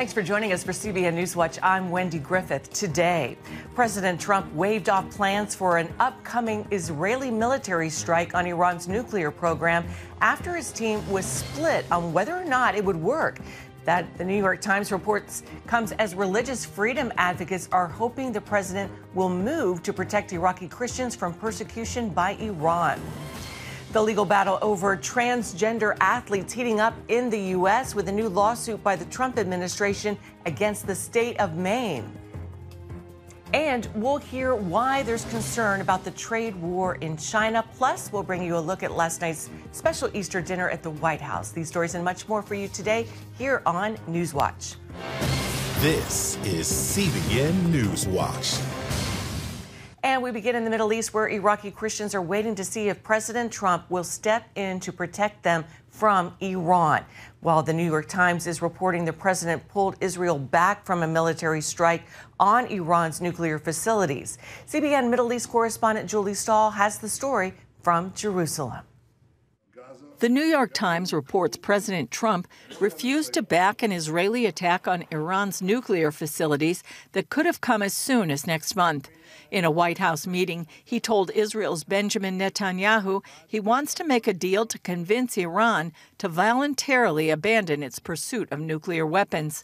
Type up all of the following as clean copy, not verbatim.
Thanks for joining us for CBN NewsWatch. I'm Wendy Griffith. Today, President Trump waved off plans for an upcoming Israeli military strike on Iran's nuclear program after his team was split on whether or not it would work. That, the New York Times reports, comes as religious freedom advocates are hoping the president will move to protect Iraqi Christians from persecution by Iran. The legal battle over transgender athletes heating up in the U.S. with a new lawsuit by the Trump administration against the state of Maine. And we'll hear why there's concern about the trade war in China. Plus, we'll bring you a look at last night's special Easter dinner at the White House. These stories and much more for you today here on NewsWatch. This is CBN NewsWatch. And we begin in the Middle East, where Iraqi Christians are waiting to see if President Trump will step in to protect them from Iran. While the New York Times is reporting the president pulled Israel back from a military strike on Iran's nuclear facilities. CBN Middle East correspondent Julie Stahl has the story from Jerusalem. The New York Times reports President Trump refused to back an Israeli attack on Iran's nuclear facilities that could have come as soon as next month. In a White House meeting, he told Israel's Benjamin Netanyahu he wants to make a deal to convince Iran to voluntarily abandon its pursuit of nuclear weapons.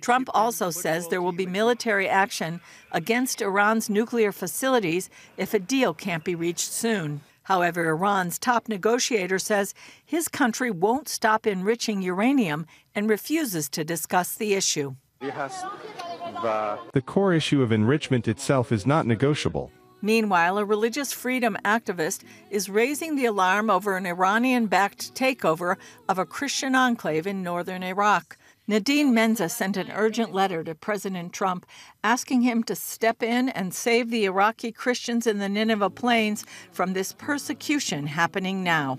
Trump also says there will be military action against Iran's nuclear facilities if a deal can't be reached soon. However, Iran's top negotiator says his country won't stop enriching uranium and refuses to discuss the issue. The core issue of enrichment itself is not negotiable. Meanwhile, a religious freedom activist is raising the alarm over an Iranian-backed takeover of a Christian enclave in northern Iraq. Nadine Menza sent an urgent letter to President Trump asking him to step in and save the Iraqi Christians in the Nineveh Plains from this persecution happening now.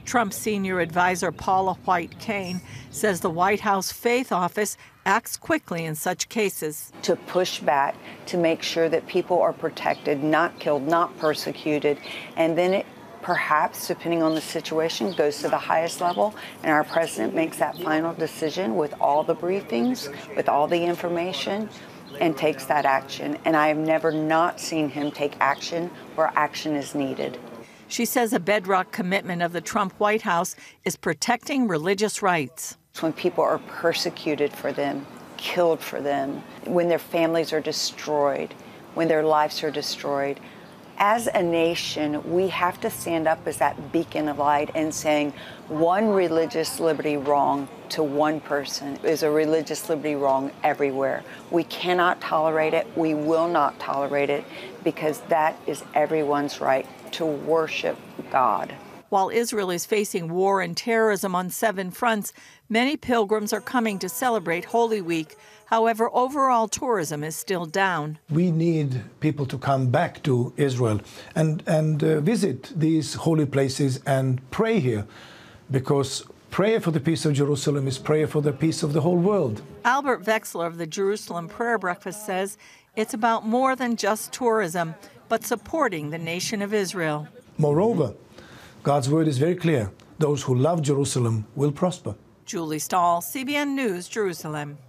Trump's senior advisor Paula White-Cain says the White House Faith Office acts quickly in such cases. To push back, to make sure that people are protected, not killed, not persecuted, and then it perhaps, depending on the situation, goes to the highest level, and our president makes that final decision with all the briefings, with all the information, and takes that action. And I have never not seen him take action where action is needed. She says a bedrock commitment of the Trump White House is protecting religious rights. When people are persecuted for them, killed for them, when their families are destroyed, when their lives are destroyed, as a nation, we have to stand up as that beacon of light and saying one religious liberty wrong to one person is a religious liberty wrong everywhere. We cannot tolerate it. We will not tolerate it, because that is everyone's right to worship God. While Israel is facing war and terrorism on 7 fronts, many pilgrims are coming to celebrate Holy Week. However, overall tourism is still down. We need people to come back to Israel and visit these holy places and pray here, because prayer for the peace of Jerusalem is prayer for the peace of the whole world. Albert Vexler of the Jerusalem Prayer Breakfast says it's about more than just tourism, but supporting the nation of Israel. Moreover, God's word is very clear. Those who love Jerusalem will prosper. Julie Stahl, CBN News, Jerusalem.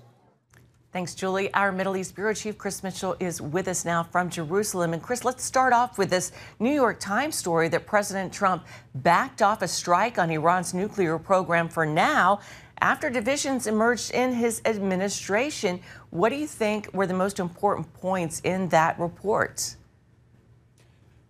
Thanks, Julie. Our Middle East Bureau Chief Chris Mitchell is with us now from Jerusalem. And Chris, let's start off with this New York Times story that President Trump backed off a strike on Iran's nuclear program for now after divisions emerged in his administration. What do you think were the most important points in that report?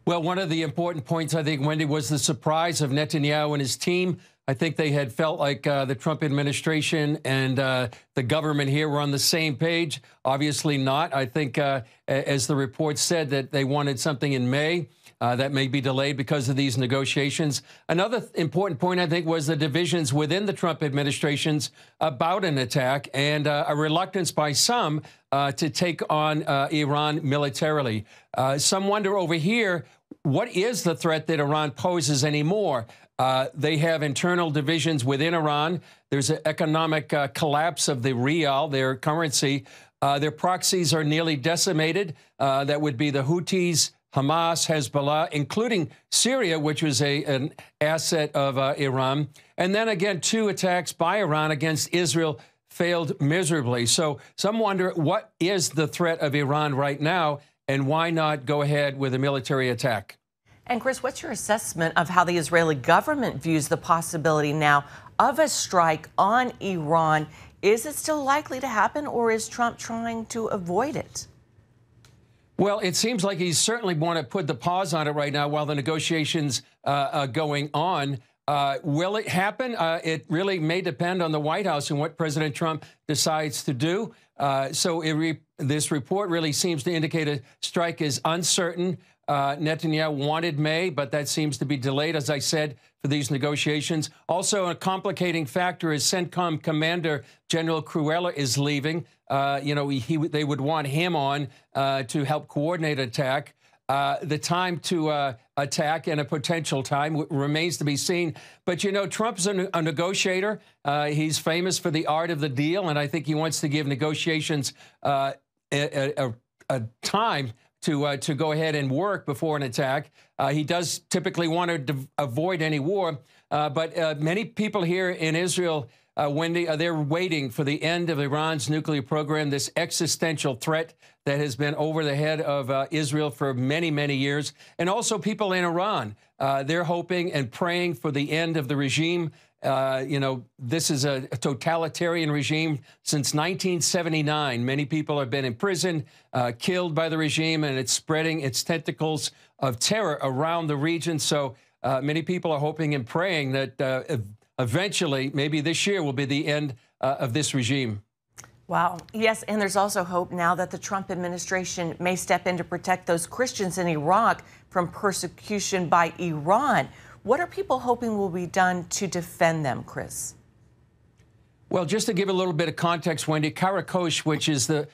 Well, one of the important points, I think, Wendy, was the surprise of Netanyahu and his team. I think they had felt like the Trump administration and the government here were on the same page. Obviously not. I think, as the report said, that they wanted something in May. That may be delayed because of these negotiations. Another important point, I think, was the divisions within the Trump administrations about an attack and a reluctance by some to take on Iran militarily. Some wonder over here, what is the threat that Iran poses anymore? They have internal divisions within Iran. There's an economic collapse of the rial, their currency. Their proxies are nearly decimated. That would be the Houthis, Hamas, Hezbollah, including Syria, which was an asset of Iran. And then again, 2 attacks by Iran against Israel failed miserably. So some wonder, what is the threat of Iran right now, and why not go ahead with a military attack? And Chris, what's your assessment of how the Israeli government views the possibility now of a strike on Iran? Is it still likely to happen, or is Trump trying to avoid it? Well, it seems like he's certainly want to put the pause on it right now while the negotiations are going on. Will it happen? It really may depend on the White House and what President Trump decides to do. This report really seems to indicate a strike is uncertain. Netanyahu wanted May, but that seems to be delayed, as I said, for these negotiations. Also, a complicating factor is CENTCOM Commander General Cruella is leaving. They would want him on to help coordinate attack. The time to attack and a potential time remains to be seen. But, Trump's a negotiator. He's famous for the art of the deal, and I think he wants to give negotiations a time to go ahead and work before an attack. He does typically want to avoid any war, but many people here in Israel, Wendy, they're waiting for the end of Iran's nuclear program, this existential threat that has been over the head of Israel for many, many years. And also people in Iran, they're hoping and praying for the end of the regime. This is a totalitarian regime since 1979. Many people have been imprisoned, killed by the regime, and it's spreading its tentacles of terror around the region. So many people are hoping and praying that eventually, maybe this year, will be the end of this regime. Wow. Yes, and there's also hope now that the Trump administration may step in to protect those Christians in Iraq from persecution by Iran. What are people hoping will be done to defend them, Chris? Well, just to give a little bit of context, Wendy, Karakosh, which is the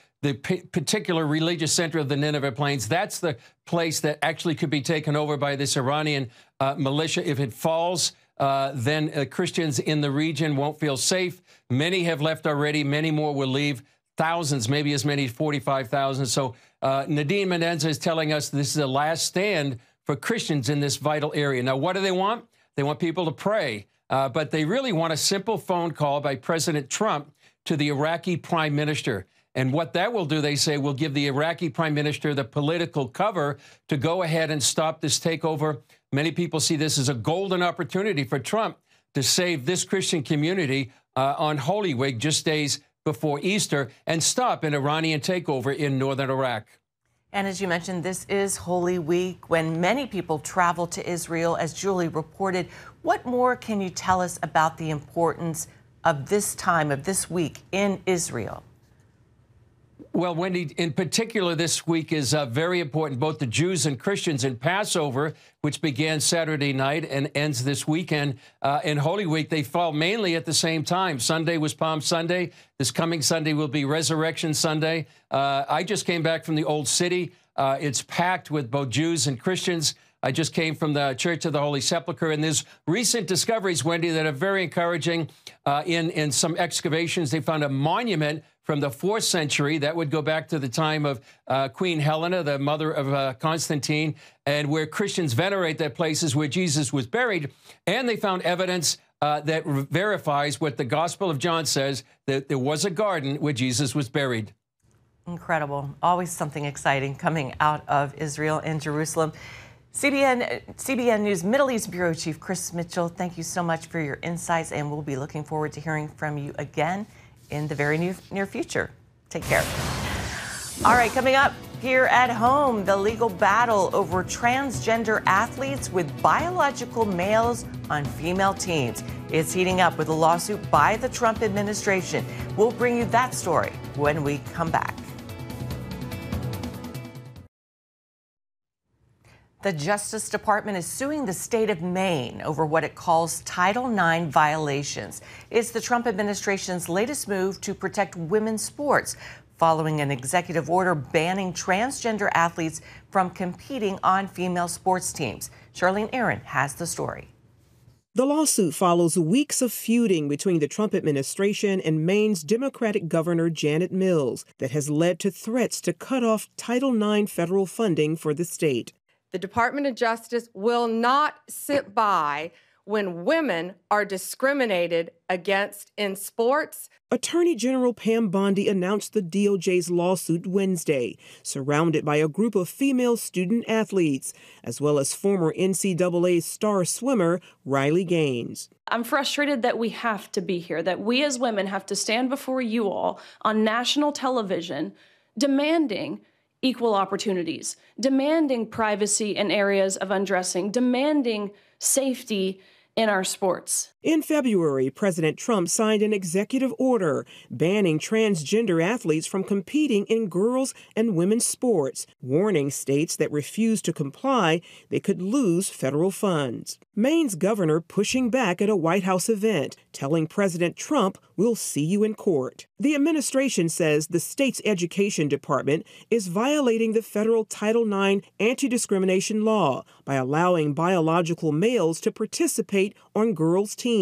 particular religious center of the Nineveh Plains, that's the place that actually could be taken over by this Iranian militia. If it falls, then Christians in the region won't feel safe. Many have left already. Many more will leave. Thousands, maybe as many as 45,000. So Nadine Menendez is telling us this is a last stand for Christians in this vital area. Now, what do they want? They want people to pray, but they really want a simple phone call by President Trump to the Iraqi prime minister. And what that will do, they say, will give the Iraqi prime minister the political cover to go ahead and stop this takeover. Many people see this as a golden opportunity for Trump to save this Christian community on Holy Week, just days before Easter, and stop an Iranian takeover in northern Iraq. And as you mentioned, this is Holy Week, when many people travel to Israel, as Julie reported. What more can you tell us about the importance of this time, of this week in Israel? Well, Wendy, in particular, this week is very important. Both the Jews and Christians in Passover, which began Saturday night and ends this weekend, and Holy Week, they fall mainly at the same time. Sunday was Palm Sunday. This coming Sunday will be Resurrection Sunday. I just came back from the Old City. It's packed with both Jews and Christians. I just came from the Church of the Holy Sepulchre, and there's recent discoveries, Wendy, that are very encouraging. In some excavations, they found a monument from the 4th century that would go back to the time of Queen Helena, the mother of Constantine, and where Christians venerate that places where Jesus was buried. And they found evidence that verifies what the Gospel of John says, that there was a garden where Jesus was buried. Incredible. Always something exciting coming out of Israel and Jerusalem. CBN News Middle East Bureau Chief Chris Mitchell, thank you so much for your insights, and we'll be looking forward to hearing from you again in the very near future. Take care. All right, coming up here at home, the legal battle over transgender athletes with biological males on female teams. It's heating up with a lawsuit by the Trump administration. We'll bring you that story when we come back. The Justice Department is suing the state of Maine over what it calls Title IX violations. It's the Trump administration's latest move to protect women's sports, following an executive order banning transgender athletes from competing on female sports teams. Charlene Aaron has the story. The lawsuit follows weeks of feuding between the Trump administration and Maine's Democratic Governor Janet Mills that has led to threats to cut off Title IX federal funding for the state. The Department of Justice will not sit by when women are discriminated against in sports. Attorney General Pam Bondi announced the DOJ's lawsuit Wednesday, surrounded by a group of female student athletes, as well as former NCAA star swimmer Riley Gaines. I'm frustrated that we have to be here, that we as women have to stand before you all on national television demanding equal opportunities, demanding privacy in areas of undressing, demanding safety in our sports. In February, President Trump signed an executive order banning transgender athletes from competing in girls' and women's sports, warning states that refuse to comply they could lose federal funds. Maine's governor pushing back at a White House event, telling President Trump, "We'll see you in court." The administration says the state's education department is violating the federal Title IX anti-discrimination law by allowing biological males to participate on girls' teams.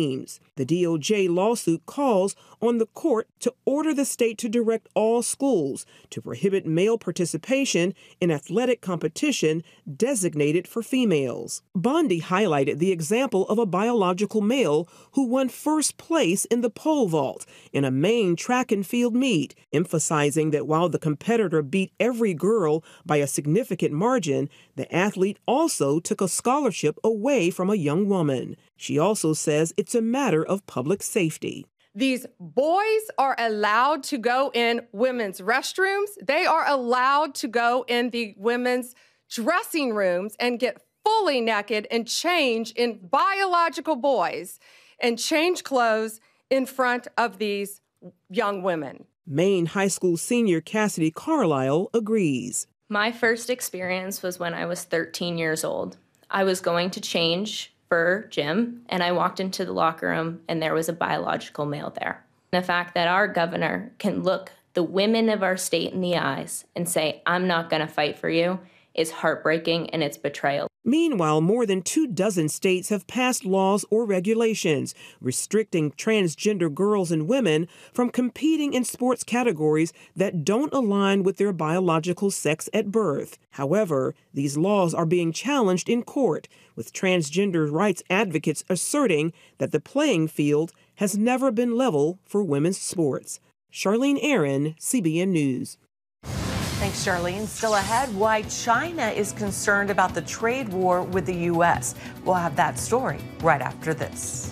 The DOJ lawsuit calls on the court to order the state to direct all schools to prohibit male participation in athletic competition designated for females. Bondi highlighted the example of a biological male who won first place in the pole vault in a Maine track and field meet, emphasizing that while the competitor beat every girl by a significant margin, the athlete also took a scholarship away from a young woman. She also says it's a matter of public safety. These boys are allowed to go in women's restrooms. They are allowed to go in the women's dressing rooms and get fully naked and change in biological boys and change clothes in front of these young women. Maine high school senior Cassidy Carlisle agrees. My first experience was when I was 13 years old. I was going to change for gym, and I walked into the locker room, and there was a biological male there. The fact that our governor can look the women of our state in the eyes and say, "I'm not going to fight for you," is heartbreaking, and it's betrayal. Meanwhile, more than 24 states have passed laws or regulations restricting transgender girls and women from competing in sports categories that don't align with their biological sex at birth. However, these laws are being challenged in court, with transgender rights advocates asserting that the playing field has never been level for women's sports. Charlene Aaron, CBN News. Thanks, Charlene. Still ahead, why China is concerned about the trade war with the U.S. We'll have that story right after this.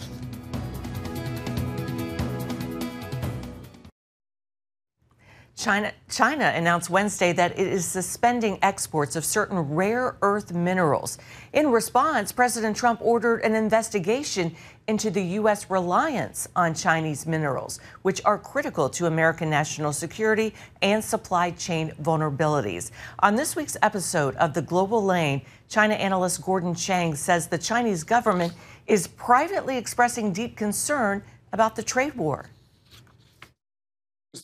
China announced Wednesday that it is suspending exports of certain rare earth minerals. In response, President Trump ordered an investigation into the U.S. reliance on Chinese minerals, which are critical to American national security and supply chain vulnerabilities. On this week's episode of The Global Lane, China analyst Gordon Chang says the Chinese government is privately expressing deep concern about the trade war.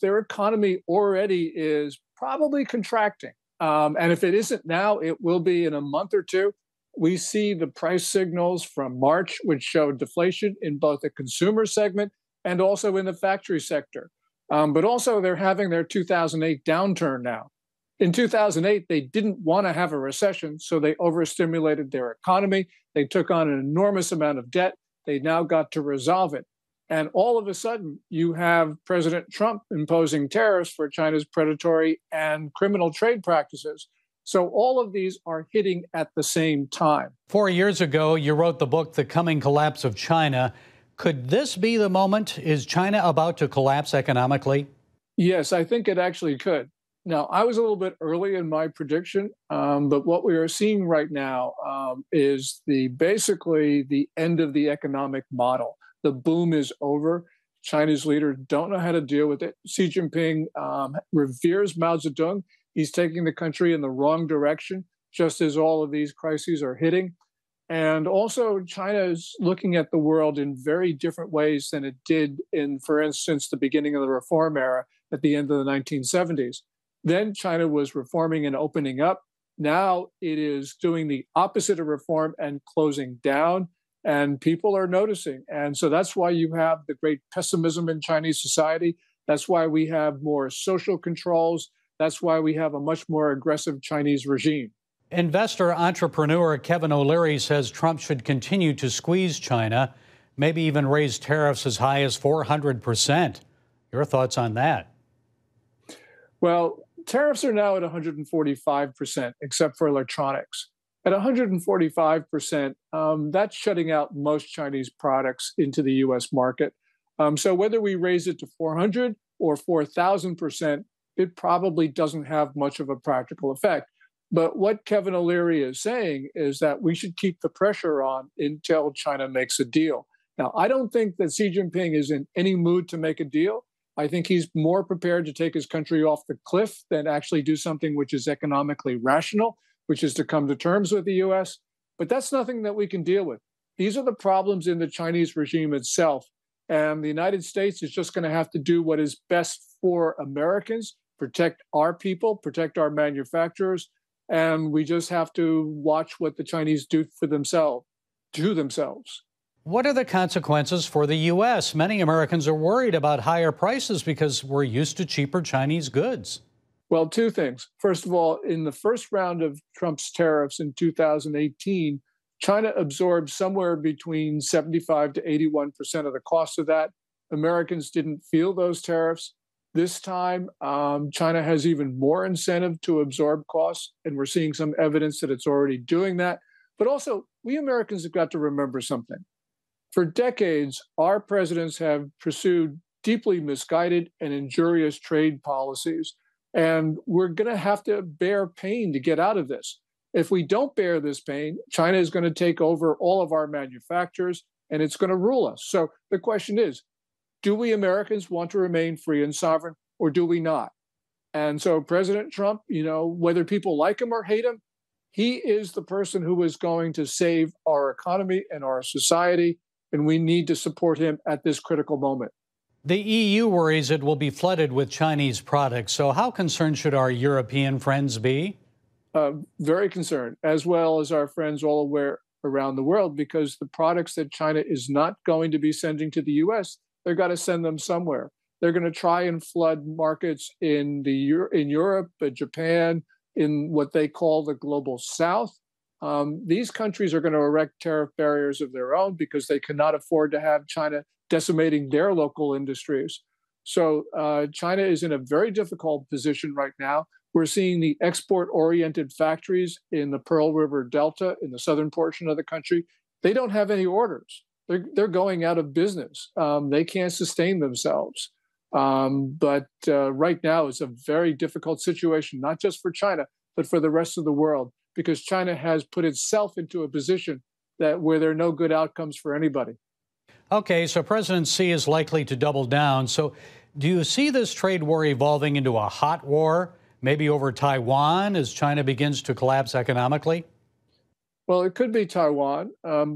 Their economy already is probably contracting. And if it isn't now, it will be in a month or two. We see the price signals from March, which showed deflation in both the consumer segment and also in the factory sector. But also they're having their 2008 downturn now. In 2008, they didn't want to have a recession, so they overstimulated their economy. They took on an enormous amount of debt. They now got to resolve it. And all of a sudden, you have President Trump imposing tariffs for China's predatory and criminal trade practices. So all of these are hitting at the same time. 4 years ago, you wrote the book, The Coming Collapse of China. Could this be the moment? Is China about to collapse economically? Yes, I think it actually could. Now, I was a little bit early in my prediction, but what we are seeing right now is basically the end of the economic model. The boom is over. China's leaders don't know how to deal with it. Xi Jinping reveres Mao Zedong. He's taking the country in the wrong direction, just as all of these crises are hitting. And also, China is looking at the world in very different ways than it did in, for instance, the beginning of the reform era at the end of the 1970s. Then China was reforming and opening up. Now it is doing the opposite of reform and closing down. And people are noticing. And so that's why you have the great pessimism in Chinese society. That's why we have more social controls. That's why we have a much more aggressive Chinese regime. Investor entrepreneur Kevin O'Leary says Trump should continue to squeeze China, maybe even raise tariffs as high as 400%. Your thoughts on that? Well, tariffs are now at 145%, except for electronics. At 145%, that's shutting out most Chinese products into the U.S. market. So whether we raise it to 400 or 4,000%, it probably doesn't have much of a practical effect. But what Kevin O'Leary is saying is that we should keep the pressure on until China makes a deal. Now, I don't think that Xi Jinping is in any mood to make a deal. I think he's more prepared to take his country off the cliff than actually do something which is economically rational, which is to come to terms with the U.S. But that's nothing that we can deal with. These are the problems in the Chinese regime itself. And the United States is just going to have to do what is best for Americans, protect our people, protect our manufacturers. And we just have to watch what the Chinese do for themselves, to themselves. What are the consequences for the U.S.? Many Americans are worried about higher prices because we're used to cheaper Chinese goods. Well, two things. First of all, in the first round of Trump's tariffs in 2018, China absorbed somewhere between 75 to 81% of the cost of that. Americans didn't feel those tariffs. This time, China has even more incentive to absorb costs, and we're seeing some evidence that it's already doing that. But also, we Americans have got to remember something. For decades, our presidents have pursued deeply misguided and injurious trade policies, and we're going to have to bear pain to get out of this. If we don't bear this pain, China is going to take over all of our manufacturers, and it's going to rule us. So the question is, do we Americans want to remain free and sovereign, or do we not? And so President Trump, whether people like him or hate him, he is the person who is going to save our economy and our society, and we need to support him at this critical moment. The EU worries it will be flooded with Chinese products. So how concerned should our European friends be? Very concerned, as well as our friends all around the world, because the products that China is not going to be sending to the U.S., they've got to send them somewhere. They're going to try and flood markets in Europe, Japan, in what they call the global South. These countries are going to erect tariff barriers of their own because they cannot afford to have China decimating their local industries. So China is in a very difficult position right now. We're seeing the export-oriented factories in the Pearl River Delta in the southern portion of the country. They don't have any orders. They're going out of business. They can't sustain themselves. But right now it's a very difficult situation, not just for China, but for the rest of the world, because China has put itself into a position where there are no good outcomes for anybody. Okay, so President Xi is likely to double down. So do you see this trade war evolving into a hot war, maybe over Taiwan, as China begins to collapse economically? Well, it could be Taiwan,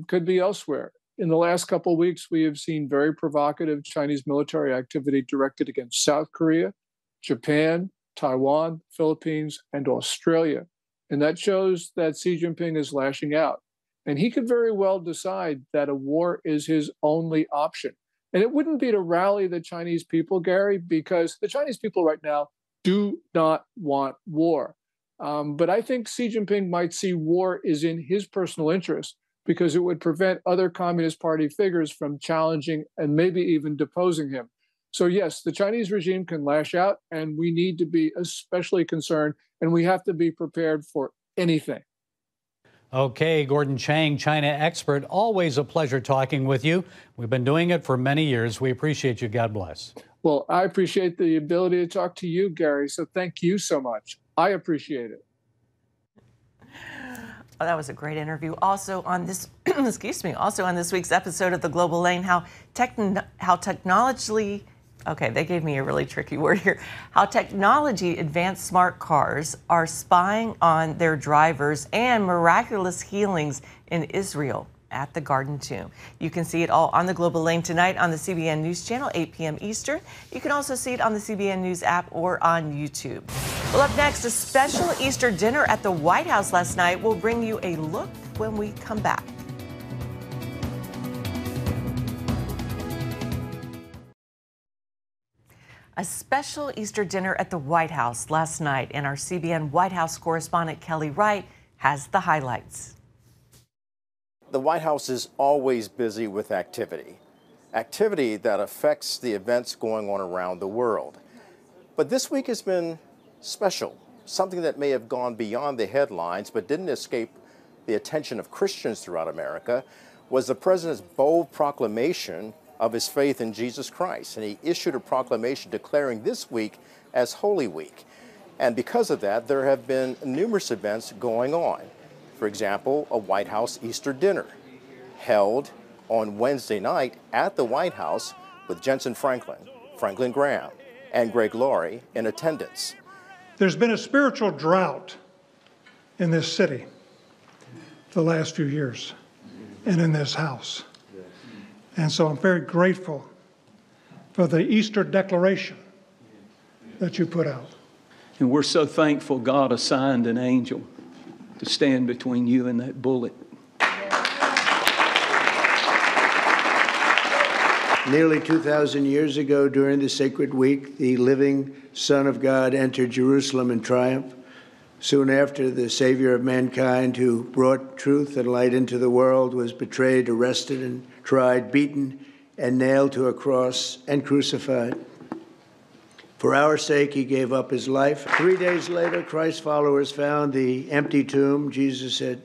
could be elsewhere. In the last couple of weeks, we have seen very provocative Chinese military activity directed against South Korea, Japan, Taiwan, Philippines, and Australia. And that shows that Xi Jinping is lashing out. And he could very well decide that a war is his only option. And it wouldn't be to rally the Chinese people, Gary, because the Chinese people right now do not want war. But I think Xi Jinping might see war is in his personal interest because it would prevent other Communist Party figures from challenging and maybe even deposing him. So yes, the Chinese regime can lash out, and we need to be especially concerned, and we have to be prepared for anything. Okay, Gordon Chang, China expert. Always a pleasure talking with you. We've been doing it for many years. We appreciate you. God bless. Well, I appreciate the ability to talk to you, Gary. So thank you so much. I appreciate it. Oh, that was a great interview. Also on this, also on this week's episode of The Global Lane, how technology. Okay, they gave me a really tricky word here. How technology advanced smart cars are spying on their drivers and miraculous healings in Israel at the Garden Tomb. You can see it all on The Global Lane tonight on the CBN News Channel, 8 p.m. Eastern. You can also see it on the CBN News app or on YouTube. Well, up next, a special Easter dinner at the White House last night. We'll bring you a look when we come back. A special Easter dinner at the White House last night, and our CBN White House correspondent Kelly Wright has the highlights. The White House is always busy with activity that affects the events going on around the world. But this week has been special, something that may have gone beyond the headlines but didn't escape the attention of Christians throughout America, was the president's bold proclamation of his faith in Jesus Christ. And he issued a proclamation declaring this week as Holy Week. And because of that, there have been numerous events going on. For example, a White House Easter dinner held on Wednesday night at the White House with Jentezen Franklin Graham, and Greg Laurie in attendance. There's been a spiritual drought in this city the last few years and in this house. And so I'm very grateful for the Easter declaration that you put out. And we're so thankful God assigned an angel to stand between you and that bullet. Nearly 2,000 years ago, during the sacred week, the living Son of God entered Jerusalem in triumph. Soon after, the Savior of mankind, who brought truth and light into the world, was betrayed, arrested, and tried, beaten, and nailed to a cross and crucified. For our sake, he gave up his life. 3 days later, Christ's followers found the empty tomb. Jesus had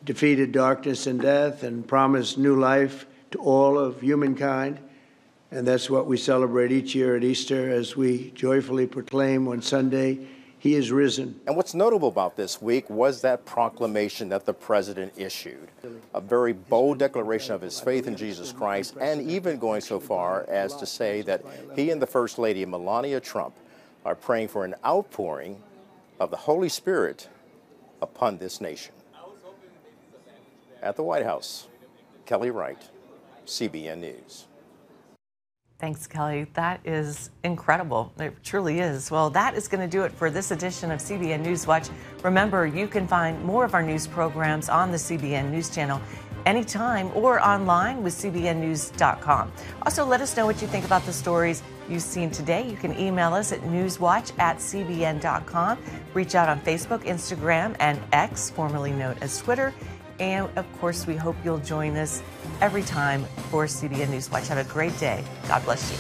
defeated darkness and death and promised new life to all of humankind. And that's what we celebrate each year at Easter as we joyfully proclaim on Sunday, he is risen. And what's notable about this week was that proclamation that the president issued. A very bold declaration of his faith in Jesus Christ, and even going so far as to say that he and the First Lady, Melania Trump, are praying for an outpouring of the Holy Spirit upon this nation. At the White House, Kelly Wright, CBN News. Thanks, Kelly. That is incredible. It truly is. Well, that is going to do it for this edition of CBN NewsWatch. Remember, you can find more of our news programs on the CBN News Channel anytime or online with cbnnews.com. Also, let us know what you think about the stories you've seen today. You can email us at newswatch@cbn.com. Reach out on Facebook, Instagram, and X, formerly known as Twitter. And, of course, we hope you'll join us every time for CBN NewsWatch. Have a great day. God bless you.